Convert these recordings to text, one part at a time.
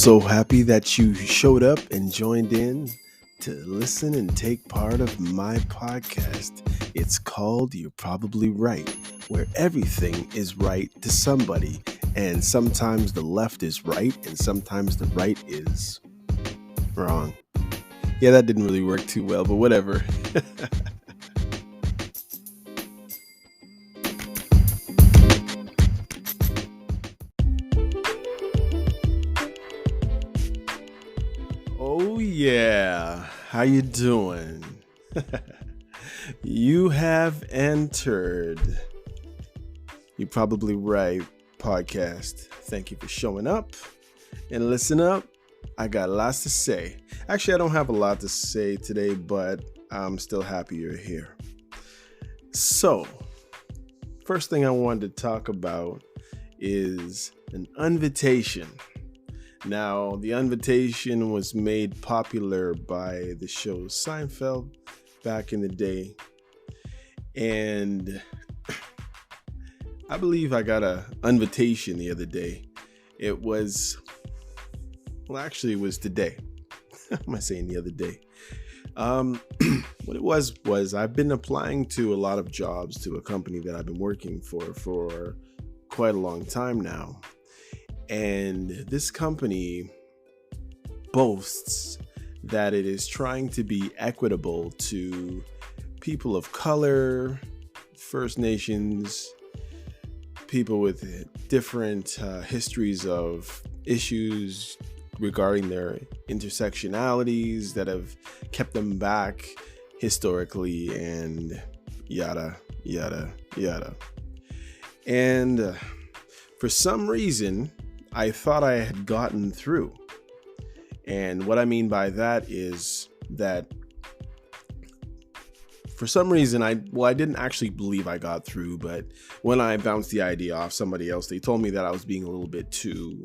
So happy that you showed up and joined in to listen and take part of my podcast. It's called You're Probably Right, where everything is right to somebody, and sometimes the left is right and sometimes the right is wrong. Yeah, that didn't really work too well, but whatever. Oh yeah, how you doing? You have entered You're Probably Right podcast. Thank you for showing up and listen up. I got lots to say. Actually, I don't have a lot to say today, but I'm still happy you're here. So, first thing I wanted to talk about is an invitation. Now, the invitation was made popular by the show Seinfeld back in the day. And I believe I got an invitation the other day. It was today. How am I saying the other day? What it was I've been applying to a lot of jobs to a company that I've been working for quite a long time now. And this company boasts that it is trying to be equitable to people of color, First Nations, people with different histories of issues regarding their intersectionalities that have kept them back historically, and yada, yada, yada. And for some reason, I thought I had gotten through. And what I mean by that is that for some reason, I didn't actually believe I got through, but when I bounced the idea off somebody else, they told me that I was being a little bit too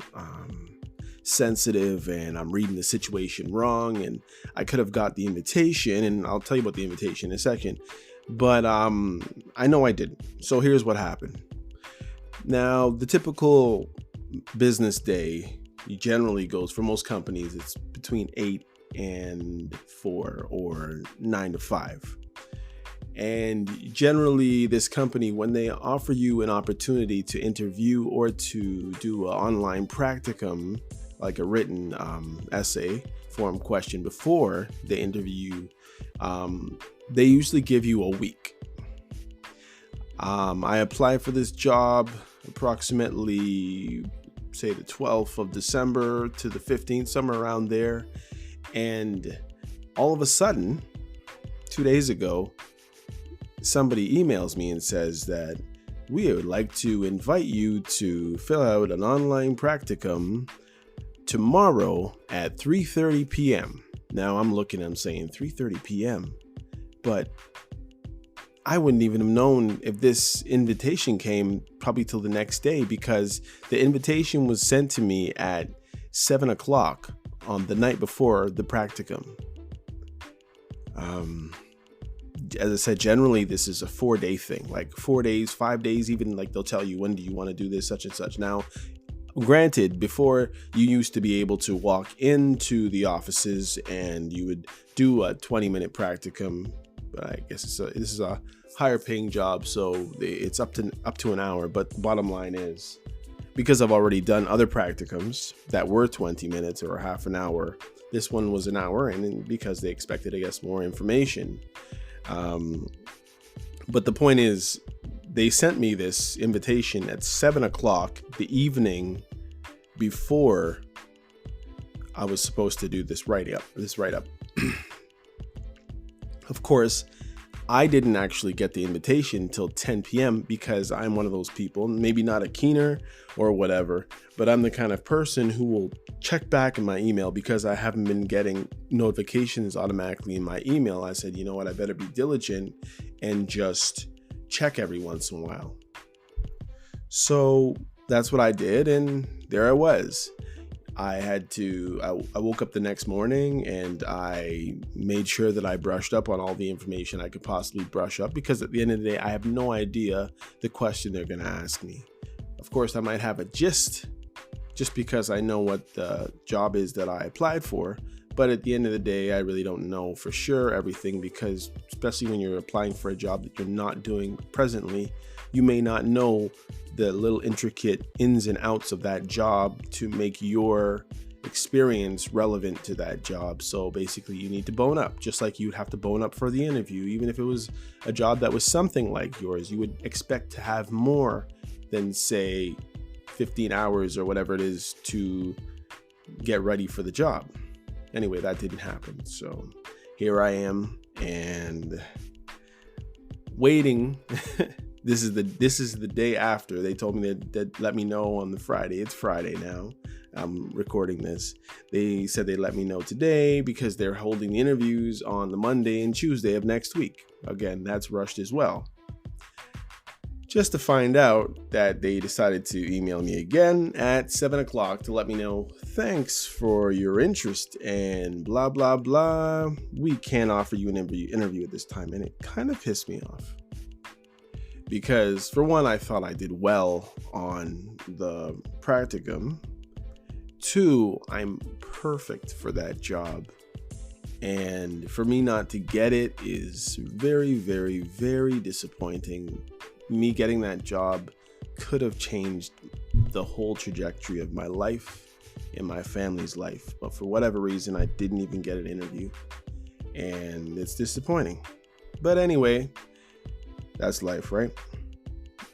sensitive and I'm reading the situation wrong, and I could have got the invitation, and I'll tell you about the invitation in a second, but I know I didn't. So here's what happened. Now, the typical business day generally goes, for most companies, it's between 8 and 4 or 9 to 5. And generally, this company, when they offer you an opportunity to interview or to do an online practicum, like a written essay form question before they interview you, they usually give you a week. I applied for this job approximately, say, the 12th of December to the 15th, somewhere around there. And all of a sudden, 2 days ago, somebody emails me and says that we would like to invite you to fill out an online practicum tomorrow at 3:30 p.m. Now I'm saying 3:30 p.m. But I wouldn't even have known if this invitation came probably till the next day, because the invitation was sent to me at 7 o'clock on the night before the practicum. As I said, generally this is a 4-day thing, like 4 days, 5 days, even, like they'll tell you, when do you want to do this, such and such. Now, granted, before you used to be able to walk into the offices and you would do a 20-minute practicum, but I guess this is a higher paying job, so it's up to an hour. But the bottom line is, because I've already done other practicums that were 20 minutes or half an hour, this one was an hour, and because they expected, I guess, more information. But the point is, they sent me this invitation at 7 o'clock the evening before I was supposed to do this write-up. Of course, I didn't actually get the invitation until 10 p.m. because I'm one of those people, maybe not a keener or whatever, but I'm the kind of person who will check back in my email because I haven't been getting notifications automatically in my email. I said, you know what, I better be diligent and just check every once in a while. So that's what I did, and there I was. I woke up the next morning and I made sure that I brushed up on all the information I could possibly brush up, because at the end of the day, I have no idea the question they're going to ask me. Of course, I might have a gist just because I know what the job is that I applied for. But at the end of the day, I really don't know for sure everything, because especially when you're applying for a job that you're not doing presently, you may not know the little intricate ins and outs of that job to make your experience relevant to that job. So basically you need to bone up, just like you'd have to bone up for the interview. Even if it was a job that was something like yours, you would expect to have more than, say, 15 hours or whatever it is to get ready for the job. Anyway, that didn't happen. So here I am and waiting. This is the day after they told me that let me know on the Friday. It's Friday now. I'm recording this. They said they'd let me know today because they're holding the interviews on the Monday and Tuesday of next week. Again, that's rushed as well. Just to find out that they decided to email me again at 7 o'clock to let me know, thanks for your interest and blah, blah, blah. We can't offer you an interview at this time. And it kind of pissed me off. Because for one, I thought I did well on the practicum. 2, I'm perfect for that job. And for me not to get it is very, very, very disappointing. Me getting that job could have changed the whole trajectory of my life and my family's life. But for whatever reason, I didn't even get an interview. And it's disappointing. But anyway, that's life, right?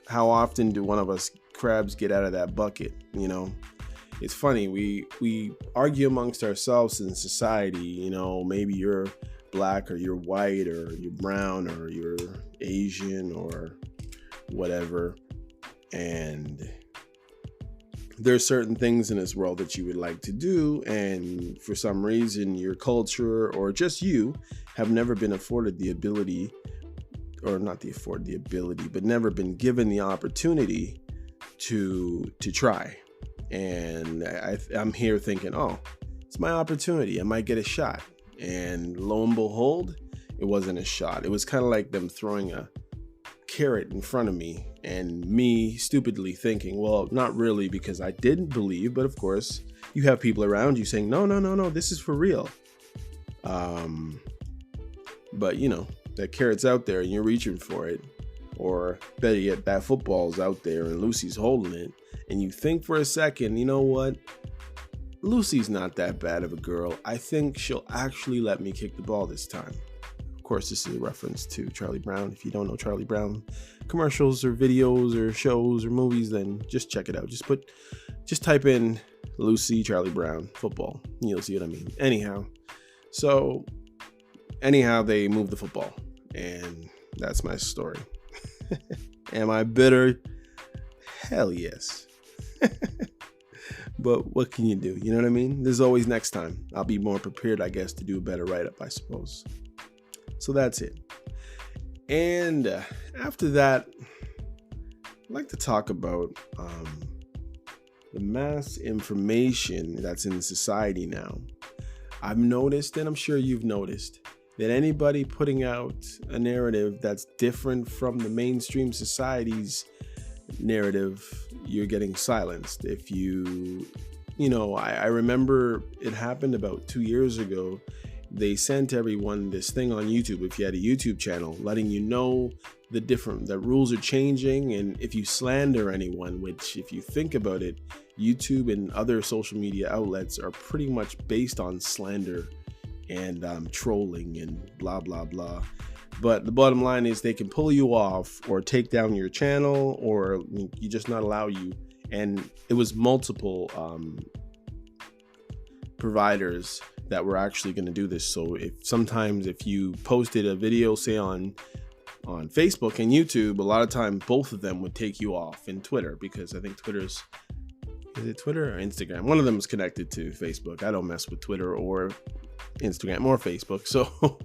How often do one of us crabs get out of that bucket? You know, it's funny. We argue amongst ourselves in society. You know, maybe you're black or you're white or you're brown or you're Asian or whatever, and there's certain things in this world that you would like to do, and for some reason your culture or just you have never been afforded the ability, or not the ability, but never been given the opportunity to try. And I'm here thinking, oh, it's my opportunity, I might get a shot. And lo and behold, it wasn't a shot. It was kind of like them throwing a carrot in front of me and me stupidly thinking, well, not really, because I didn't believe, but of course you have people around you saying, no, this is for real. But you know, that carrot's out there and you're reaching for it, or better yet, that football's out there and Lucy's holding it, and you think for a second, you know what? Lucy's not that bad of a girl. I think she'll actually let me kick the ball this time. Of course, this is a reference to Charlie Brown. If you don't know Charlie Brown commercials or videos or shows or movies, then just check it out. Just type in Lucy, Charlie Brown, football, and you'll see what I mean. Anyhow, they moved the football, and that's my story. Am I bitter? Hell yes. But what can you do? You know what I mean? There's always next time. I'll be more prepared, I guess, to do a better write-up, I suppose. So that's it. And after that, I'd like to talk about the mass information that's in society now. I've noticed, and I'm sure you've noticed, that anybody putting out a narrative that's different from the mainstream society's narrative, you're getting silenced. If I remember it happened about 2 years ago. They sent everyone this thing on YouTube, if you had a YouTube channel, letting you know the rules are changing. And if you slander anyone, which if you think about it, YouTube and other social media outlets are pretty much based on slander and trolling and blah, blah, blah. But the bottom line is they can pull you off or take down your channel, or you just not allow you. And it was multiple providers that were actually going to do this. So if you posted a video, say on Facebook and YouTube, a lot of time both of them would take you off, in Twitter, because I think is it Twitter or Instagram? One of them is connected to Facebook. I don't mess with Twitter or Instagram or Facebook, so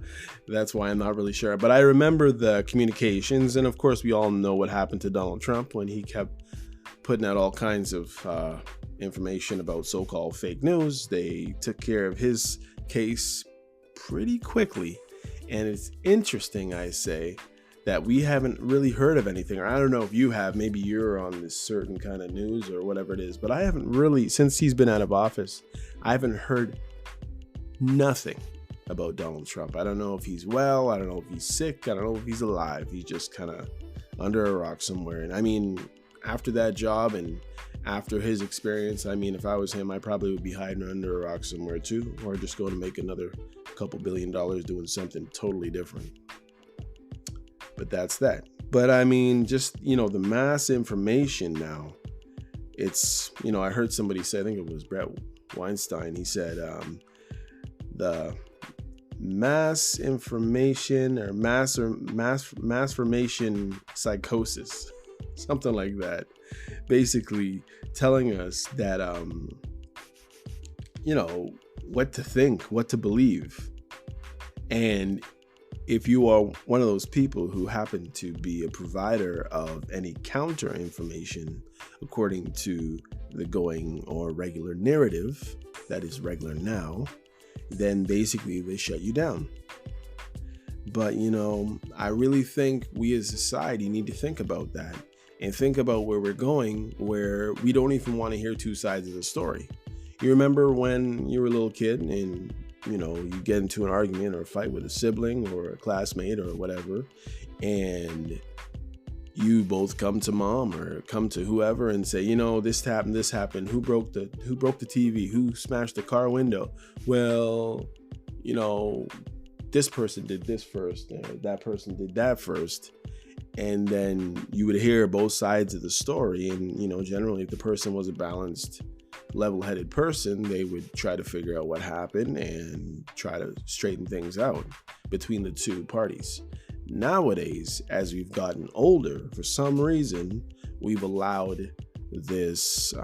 that's why I'm not really sure. But I remember the communications, and of course we all know what happened to Donald Trump when he kept putting out all kinds of information about so-called fake news. They took care of his case pretty quickly, and it's interesting, I say, that we haven't really heard of anything. Or I don't know if you have, maybe you're on this certain kind of news or whatever it is, but I haven't really, since he's been out of office, I haven't heard nothing about Donald Trump. I don't know if he's well, I don't know if he's sick, I don't know if he's alive. He's just kind of under a rock somewhere. And I mean, after that job and after his experience, I mean, if I was him, I probably would be hiding under a rock somewhere too, or just going to make another couple $1 billion doing something totally different. But that's that. But I mean, just, the mass information now, it's, I heard somebody say, I think it was Brett Weinstein, he said, the mass information or mass formation psychosis, something like that, basically telling us that, what to think, what to believe. And if you are one of those people who happen to be a provider of any counter information, according to the going or regular narrative that is regular now, then basically they shut you down. But, I really think we as a society need to think about that and think about where we're going, where we don't even want to hear two sides of the story. You remember when you were a little kid and you get into an argument or a fight with a sibling or a classmate or whatever, and you both come to mom or come to whoever and say, this happened. Who broke the TV? Who smashed the car window? Well, this person did this first, that person did that first. And then you would hear both sides of the story. And, generally if the person was a balanced, level-headed person, they would try to figure out what happened and try to straighten things out between the two parties. Nowadays, as we've gotten older, for some reason, we've allowed this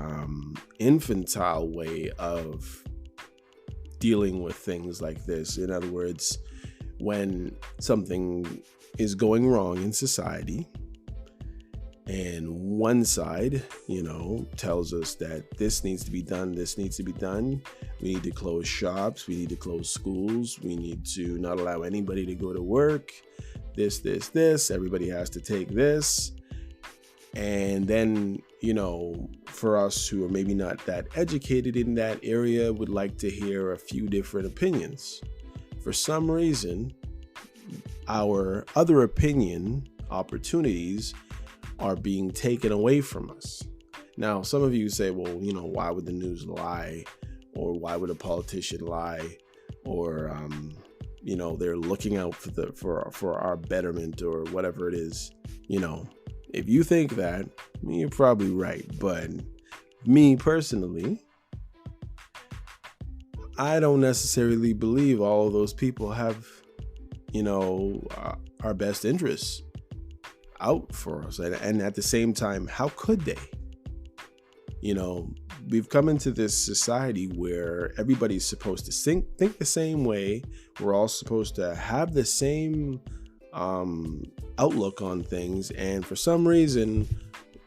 infantile way of dealing with things like this. In other words, when something is going wrong in society, and one side, tells us that this needs to be done, we need to close shops, we need to close schools, we need to not allow anybody to go to work, this, everybody has to take this. And then, for us who are maybe not that educated in that area, would like to hear a few different opinions. For some reason, our other opinion opportunities are being taken away from us. Now, some of you say, well, why would the news lie? Or why would a politician lie? Or, they're looking out for our betterment or whatever it is. If you think that, you're probably right. But me personally, I don't necessarily believe all of those people have, our best interests out for us. And at the same time, how could they? We've come into this society where everybody's supposed to think the same way. We're all supposed to have the same outlook on things. And for some reason,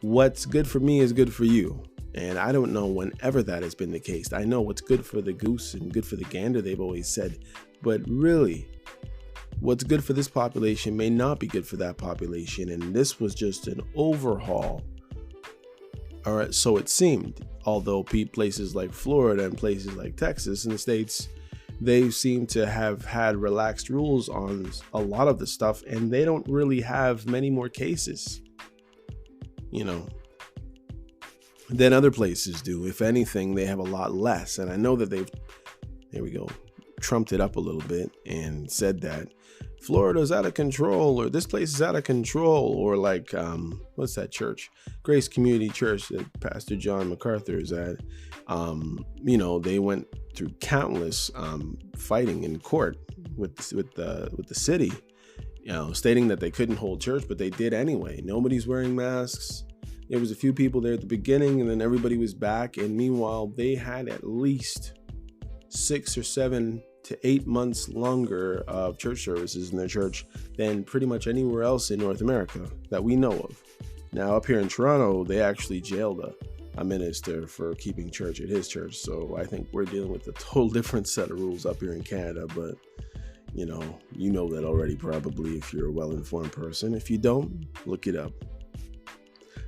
what's good for me is good for you. And I don't know whenever that has been the case. I know what's good for the goose and good for the gander, they've always said. But really, what's good for this population may not be good for that population. And this was just an overhaul. All right, so it seemed, although places like Florida and places like Texas in the States, they seem to have had relaxed rules on a lot of the stuff, and they don't really have many more cases, than other places do. If anything, they have a lot less. And I know that trumped it up a little bit and said that Florida's out of control, or this place is out of control, or like, what's that church? Grace Community Church that Pastor John MacArthur is at. They went through countless fighting in court with the city, stating that they couldn't hold church, but they did anyway. Nobody's wearing masks. There was a few people there at the beginning, and then everybody was back. And meanwhile, they had at least 6 or 7 to 8 months longer of church services in their church than pretty much anywhere else in North America that we know of. Now, up here in Toronto, they actually jailed a minister for keeping church at his church. So I think we're dealing with a total different set of rules up here in Canada. But, You know that already probably if you're a well-informed person. If you don't, look it up.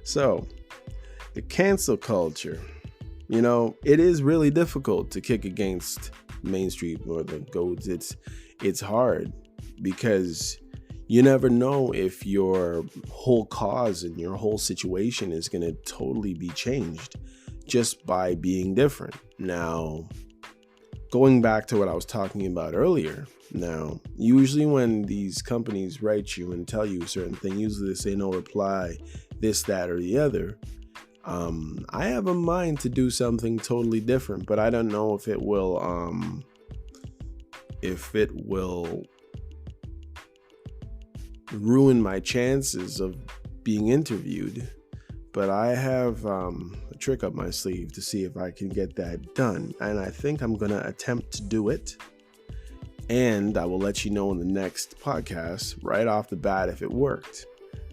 So, the cancel culture. It is really difficult to kick against Main Street or the goads. It's hard because you never know if your whole cause and your whole situation is going to totally be changed just by being different. Now, going back to what I was talking about earlier, now, usually when these companies write you and tell you a certain thing, usually they say no reply, this, that, or the other. I have a mind to do something totally different, but I don't know if it will ruin my chances of being interviewed. But I have a trick up my sleeve to see if I can get that done. And I think I'm going to attempt to do it. And I will let you know in the next podcast right off the bat if it worked.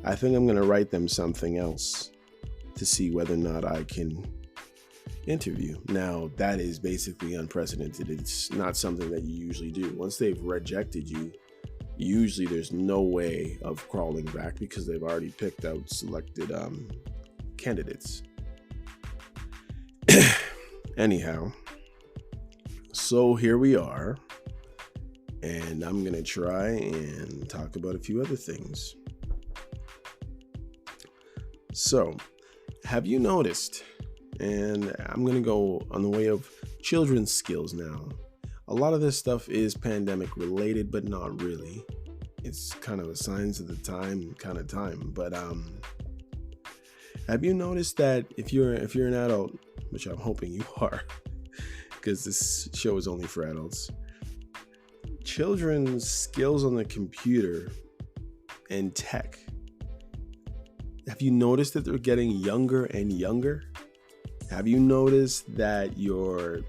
I think I'm going to write them something else to see whether or not I can interview. Now, that is basically unprecedented. It's not something that you usually do. Once they've rejected you, usually there's no way of crawling back because they've already picked out selected candidates. Anyhow, so here we are, and I'm going to try and talk about a few other things. So, have you noticed, and I'm going to go on the way of children's skills now. A lot of this stuff is pandemic related, but not really. It's kind of a signs of the time kind of time. But have you noticed that if you're an adult, which I'm hoping you are, because this show is only for adults, children's skills on the computer and tech, have you noticed that they're getting younger and younger? Have you noticed that your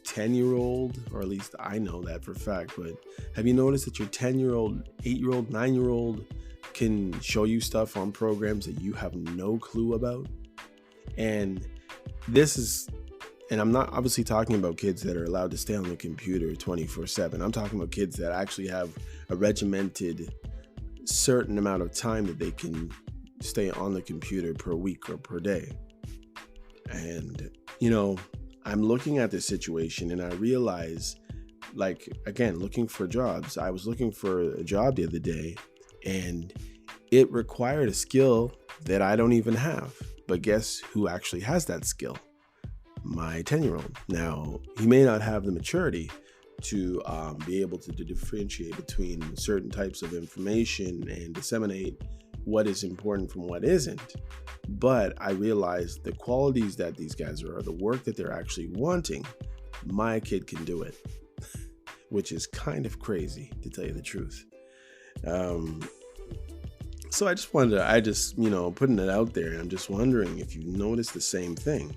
10-year-old, or at least I know that for a fact, but have you noticed that your 10-year-old, 8-year-old, 9-year-old can show you stuff on programs that you have no clue about? And I'm not obviously talking about kids that are allowed to stay on the computer 24/7. I'm talking about kids that actually have a regimented certain amount of time that they can stay on the computer per week or per day. And, I'm looking at this situation and I realize, again, looking for jobs. I was looking for a job the other day and it required a skill that I don't even have. But guess who actually has that skill? My 10-year-old. Now, he may not have the maturity to be able to differentiate between certain types of information and disseminate what is important from what isn't. But I realized the qualities that these guys are, the work that they're actually wanting, my kid can do it, which is kind of crazy to tell you the truth. So I just putting it out there, and I'm just wondering if you notice the same thing.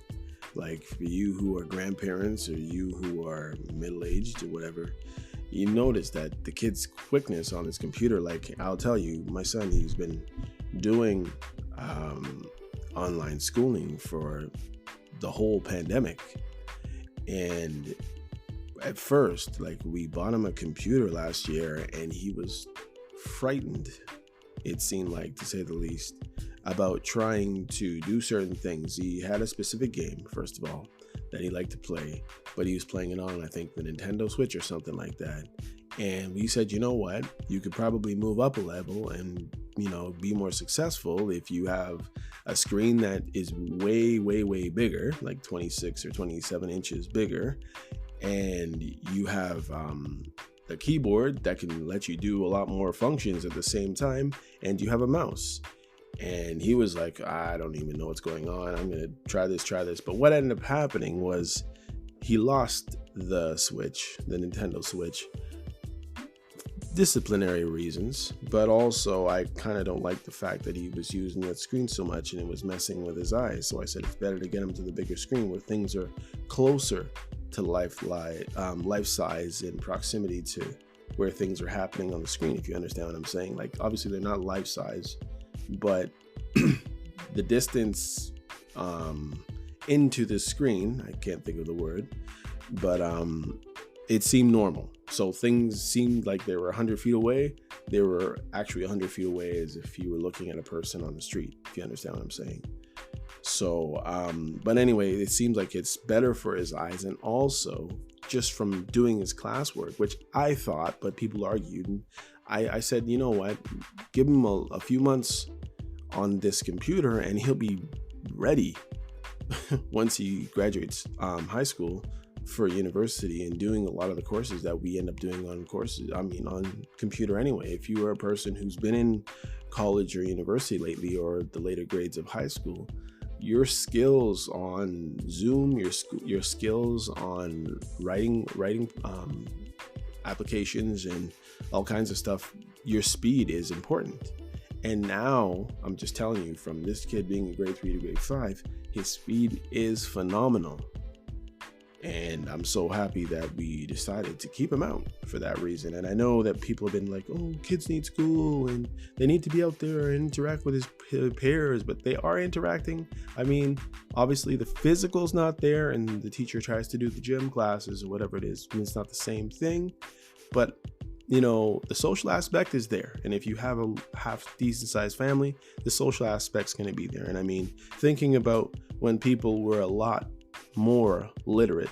Like for you who are grandparents or you who are middle-aged or whatever, you notice that the kid's quickness on his computer, like I'll tell you, my son, he's been doing online schooling for the whole pandemic. And at first, we bought him a computer last year and he was frightened, it seemed like, to say the least, about trying to do certain things. He had a specific game, first of all, that he liked to play, but he was playing it on, I think, the Nintendo Switch or something like that. And we said, you know what, you could probably move up a level and, be more successful if you have a screen that is way, way, way bigger, like 26 or 27 inches bigger. And you have a keyboard that can let you do a lot more functions at the same time. And you have a mouse. And he was like, I don't even know what's going on. I'm going to try this. But what ended up happening was he lost the Switch, the Nintendo Switch, disciplinary reasons. But also I kind of don't like the fact that he was using that screen so much and it was messing with his eyes. So I said, it's better to get him to the bigger screen where things are closer to life size and proximity to where things are happening on the screen, if you understand what I'm saying. Obviously they're not life size, but the distance into the screen, I can't think of the word, but it seemed normal. So things seemed like they were 100 feet away. They were actually 100 feet away, as if you were looking at a person on the street, if you understand what I'm saying. So, but anyway, it seems like it's better for his eyes. And also, just from doing his classwork, which I thought, but people argued, and I said, you know what, give him a few months on this computer and he'll be ready once he graduates high school for university and doing a lot of the courses that we end up doing on computer anyway. If you are a person who's been in college or university lately, or the later grades of high school, your skills on Zoom, your skills on writing applications and all kinds of stuff, your speed is important. And now I'm just telling you, from this kid being in grade 3 to grade 5, his speed is phenomenal. And I'm so happy that we decided to keep him out for that reason. And I know that people have been like, oh, kids need school and they need to be out there and interact with his peers, but they are interacting. I mean, obviously the physical's not there and the teacher tries to do the gym classes or whatever it is. I mean, it's not the same thing, but you know, the social aspect is there. And if you have a half decent sized family, the social aspect's going to be there. And I mean, thinking about when people were a lot more literate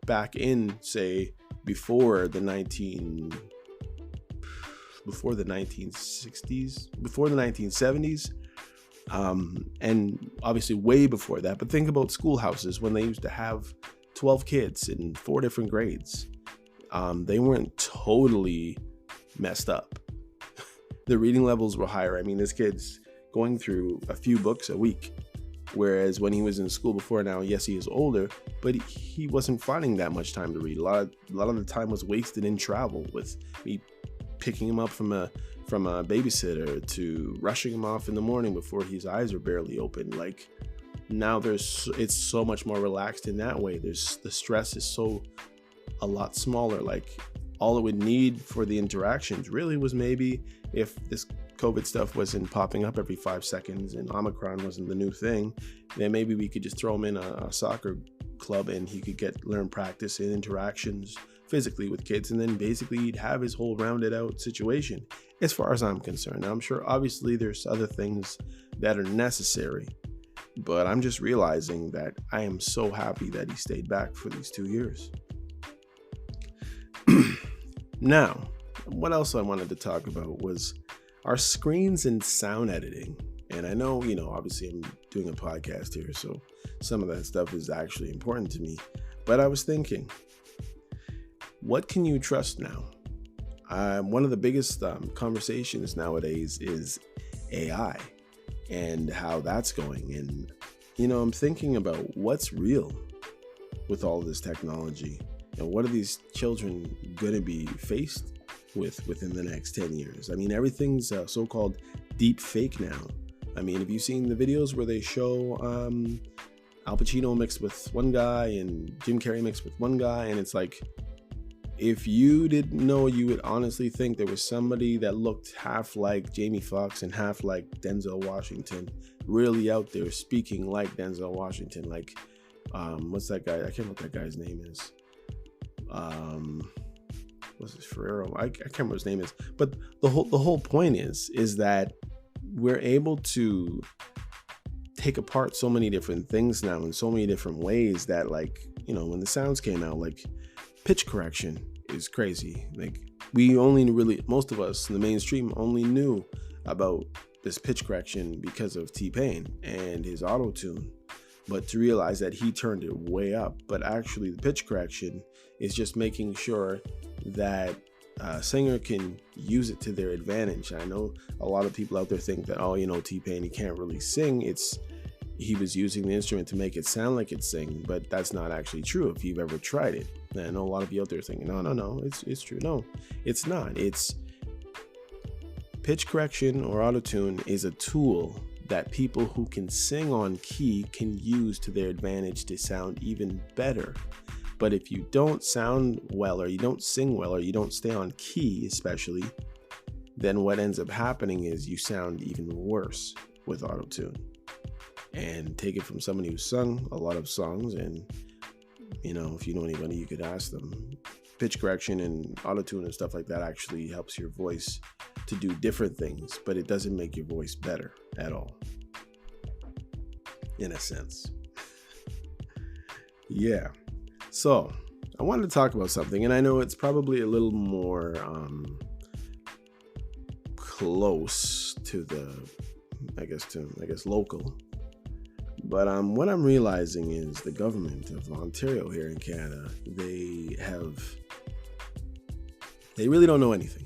back in, say, before the 1970s, and obviously way before that. But think about schoolhouses when they used to have 12 kids in 4 different grades. They weren't totally messed up. The reading levels were higher. I mean, this kid's going through a few books a week. Whereas when he was in school before, now, yes, he is older, but he wasn't finding that much time to read. A lot of the time was wasted in travel, with me picking him up from a babysitter to rushing him off in the morning before his eyes are barely open. Like, now it's so much more relaxed in that way. The stress is a lot smaller. Like, all it would need for the interactions really was maybe if this COVID stuff wasn't popping up every 5 seconds and Omicron wasn't the new thing, then maybe we could just throw him in a soccer club and he could learn practice and interactions physically with kids, and then basically he'd have his whole rounded out situation, as far as I'm concerned. Now, I'm sure obviously there's other things that are necessary, but I'm just realizing that I am so happy that he stayed back for these 2 years. Now, what else I wanted to talk about was our screens and sound editing. And I know, obviously I'm doing a podcast here, so some of that stuff is actually important to me. But I was thinking, what can you trust now? One of the biggest conversations nowadays is AI and how that's going. And, I'm thinking about what's real with all this technology. And what are these children going to be faced with within the next 10 years? I mean, everything's so-called deep fake now. I mean, have you seen the videos where they show Al Pacino mixed with one guy and Jim Carrey mixed with one guy? And it's like, if you didn't know, you would honestly think there was somebody that looked half like Jamie Foxx and half like Denzel Washington, really out there speaking like Denzel Washington. Like, what's that guy? I can't remember what that guy's name is. What's his Ferrero? I can't remember what his name is. But the whole point is that we're able to take apart so many different things now in so many different ways that, like, when the sounds came out, like pitch correction is crazy. Like, most of us in the mainstream only knew about this pitch correction because of T-Pain and his Autotune. But to realize that he turned it way up, but actually the pitch correction is just making sure that a singer can use it to their advantage. I know a lot of people out there think that, T-Pain, he can't really sing. He was using the instrument to make it sound like it's singing, but that's not actually true if you've ever tried it. And I know a lot of you out there thinking, no, it's true. No, it's not. It's pitch correction or Autotune is a tool that people who can sing on key can use to their advantage to sound even better. But if you don't sound well, or you don't sing well, or you don't stay on key especially, then what ends up happening is you sound even worse with Autotune. And take it from somebody who's sung a lot of songs, and if you know anybody, you could ask them. pitch correction and Autotune and stuff like that actually helps your voice to do different things, but it doesn't make your voice better at all, in a sense. Yeah. So I wanted to talk about something, and I know it's probably a little more close to I guess local. But what I'm realizing is the government of Ontario here in Canada, they really don't know anything.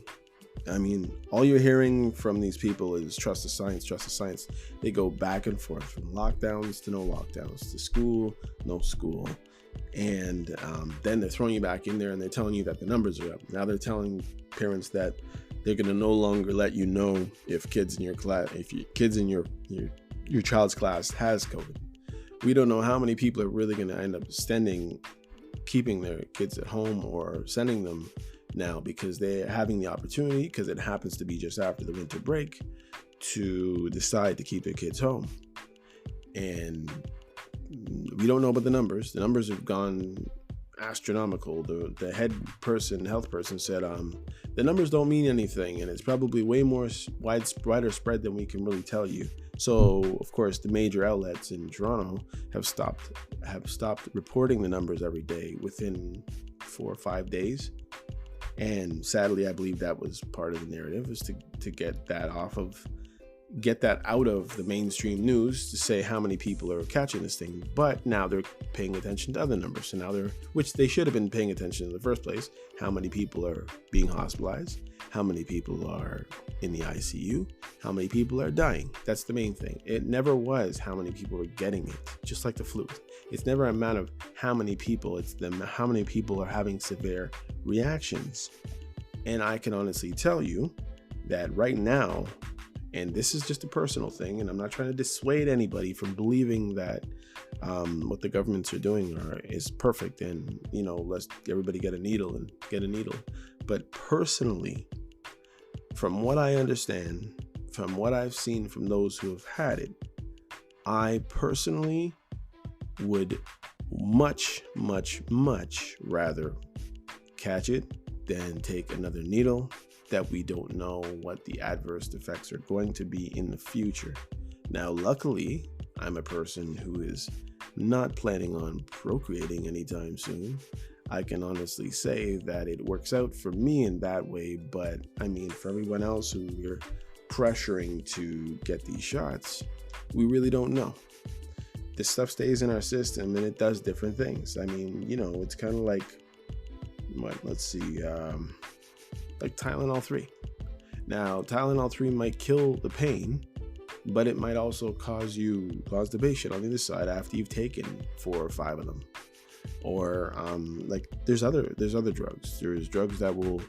I mean, all you're hearing from these people is trust the science, trust the science. They go back and forth from lockdowns to no lockdowns, to school, no school. And then they're throwing you back in there and they're telling you that the numbers are up. Now they're telling parents that they're going to no longer let you know if kids in your class, if your kids in your child's class has COVID. We don't know how many people are really going to end up keeping their kids at home or sending them now, because they're having the opportunity, because it happens to be just after the winter break, to decide to keep their kids home. And we don't know about the numbers. The numbers have gone astronomical. The health person said the numbers don't mean anything, and it's probably way more wider spread than we can really tell you. So of course the major outlets in Toronto have stopped reporting the numbers every day within 4 or 5 days. And sadly, I believe that was part of the narrative, is to get that out of the mainstream news, to say how many people are catching this thing. But now they're paying attention to other numbers. So now which they should have been paying attention in the first place. How many people are being hospitalized? How many people are in the ICU? How many people are dying? That's the main thing. It never was how many people are getting it, just like the flu. It's never a matter of how many people, it's how many people are having severe reactions. And I can honestly tell you that right now, and this is just a personal thing, and I'm not trying to dissuade anybody from believing that what the governments are doing is perfect, and let's everybody get a needle. But personally, from what I understand, from what I've seen from those who have had it, I personally would much, much, much rather catch it than take another needle that we don't know what the adverse effects are going to be in the future. Now, luckily, I'm a person who is not planning on procreating anytime soon. I can honestly say that it works out for me in that way, but I mean, for everyone else who we're pressuring to get these shots, we really don't know. This stuff stays in our system and it does different things. I mean, it's kind of like, like Tylenol 3. Now, Tylenol 3 might kill the pain, but it might also cause constipation on the other side after you've taken 4 or 5 of them. Or there's other drugs. There's drugs that will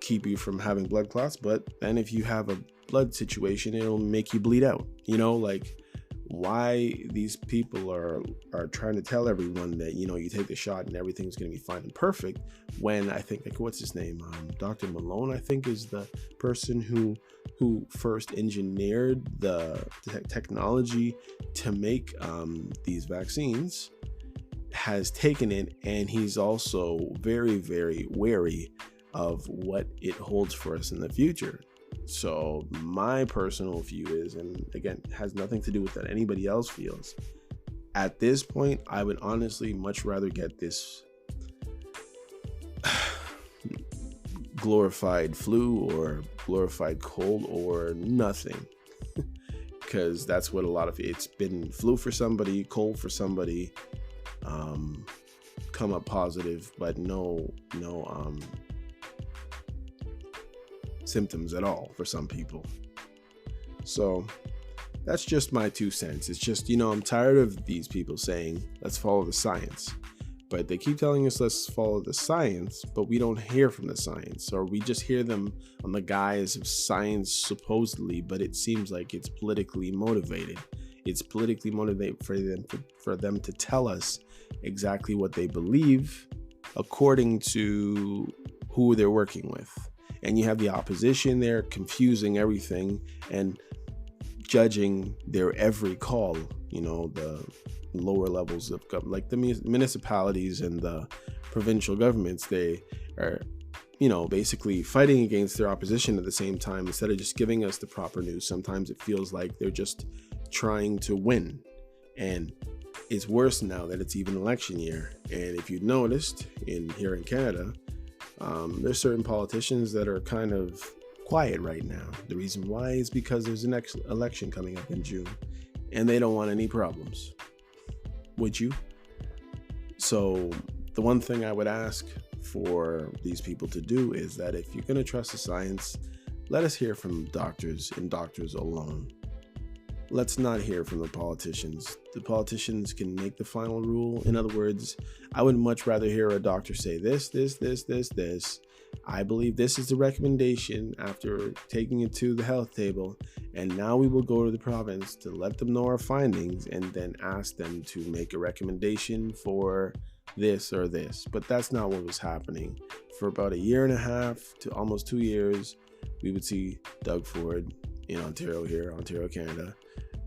keep you from having blood clots, but then if you have a blood situation, it'll make you bleed out. Why these people are trying to tell everyone that you take the shot and everything's going to be fine and perfect, when I think, what's his name, Dr. Malone, I think, is the person who first engineered the technology to make these vaccines, has taken it, and he's also very, very wary of what it holds for us in the future. So my personal view is, and again, has nothing to do with that anybody else feels, at this point, I would honestly much rather get this glorified flu or glorified cold or nothing. Because that's what it's been. Flu for somebody, cold for somebody, come up positive, but no symptoms at all for some people. So that's just my 2 cents. It's just, I'm tired of these people saying, let's follow the science. But they keep telling us, let's follow the science, but we don't hear from the science, or we just hear them on the guise of science supposedly, but it seems like it's politically motivated. It's politically motivated for them to tell us exactly what they believe according to who they're working with. And you have the opposition there confusing everything and judging their every call. The lower levels of government, like the municipalities and the provincial governments, they are basically fighting against their opposition at the same time. Instead of just giving us the proper news, sometimes it feels like they're just trying to win. And it's worse now that it's even election year. And if you've noticed, here in Canada, there's certain politicians that are kind of quiet right now. The reason why is because there's an election coming up in June, and they don't want any problems. Would you? So the one thing I would ask for these people to do is that if you're going to trust the science, let us hear from doctors and doctors alone. Let's not hear from the politicians. The politicians can make the final rule. In other words, I would much rather hear a doctor say this. I believe this is the recommendation after taking it to the health table, and now we will go to the province to let them know our findings and then ask them to make a recommendation for this or this. But that's not what was happening. For about 1.5 years to almost 2 years, we would see Doug Ford in Ontario, Canada,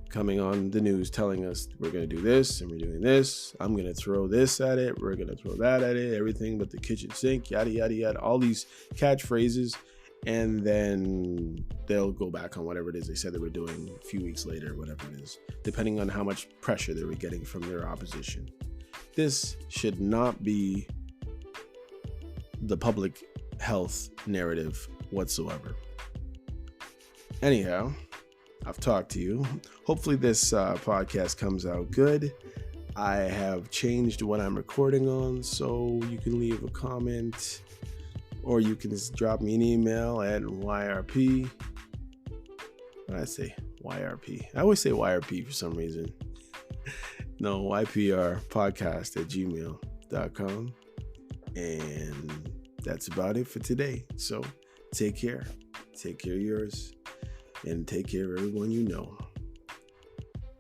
coming on the news telling us we're going to do this and we're doing this. I'm going to throw this at it. We're going to throw that at it. Everything but the kitchen sink, yada, yada, yada. All these catchphrases. And then they'll go back on whatever it is they said they were doing a few weeks later, whatever it is, depending on how much pressure they were getting from their opposition. This should not be the public health narrative whatsoever. Anyhow, I've talked to you. Hopefully this podcast comes out good. I have changed what I'm recording on, so you can leave a comment or you can just drop me an email at YRP. What did I say? YRP. I always say YRP for some reason. No, YPRpodcast@gmail.com. And that's about it for today. So take care. Take care of yours. And take care of everyone you know.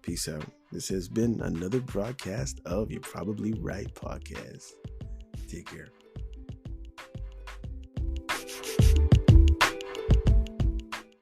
Peace out. This has been another broadcast of You're Probably Right podcast. Take care.